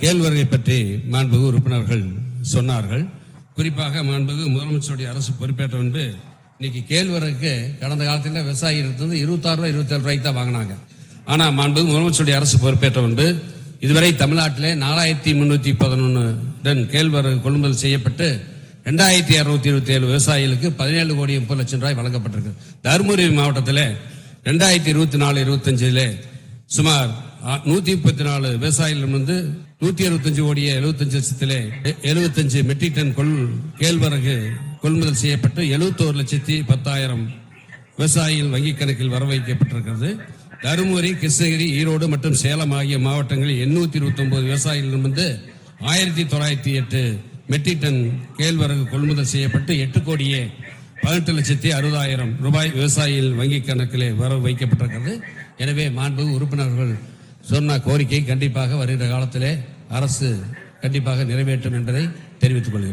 கேழ்வரகை பற்றி மாண்புமிகு உறுப்பினர்கள் சொன்னார்கள். குறிப்பாக மாண்புமிகு முதலமைச்சருடைய அரசு பொறுப்பேற்ற முன்பு இன்னைக்கு கேழ்வரகுக்கு கடந்த காலத்தில் விவசாயிகள் இருந்து 26 ரூபாய் 27 ரூபாய்க்கு தான் வாங்கினாங்க. ஆனா மாண்புமிகு முதலமைச்சருடைய அரசு பொறுப்பேற்ற முன்பு இதுவரை தமிழ்நாட்டிலே 4311 டன் கேழ்வரகு கொள்முதல் செய்யப்பட்டு 2627 விவசாயிகளுக்கு 17 கோடி 30 லட்சம் ரூபாய் வழங்கப்பட்டிருக்கு. தருமபுரி மாவட்டத்தில் 2024-25 சுமார் 134 விவசாயிகள் வந்து 165 கோடியே 75 லட்சத்திலே 75 மெட்ரிக் டன் கேழ்வரகு கொள்முதல் செய்யப்பட்டு 71,10,000 விவசாயிகள் வங்கிக் கணக்கில் வர வைக்கப்பட்டிருக்கிறது. தருமபுரி, கிருஷ்ணகிரி, ஈரோடு மற்றும் சேலம் ஆகிய மாவட்டங்களில் 829 விவசாயிகள் வந்து 1908 மெட்ரிக் டன் கேழ்வரகு கொள்முதல் செய்யப்பட்டு 8 கோடியே 18,60,000 ரூபாய் விவசாயிகள் வங்கிக் கணக்கிலே வர வைக்கப்பட்டிருக்கிறது. எனவே மாண்புமிகு உறுப்பினர்கள் சொன்ன கோரிக்கை கண்டிப்பாக வருகிற காலத்திலே அரசு கண்டிப்பாக நிறைவேற்றும் என்பதை தெரிவித்துக் கொள்கிறேன்.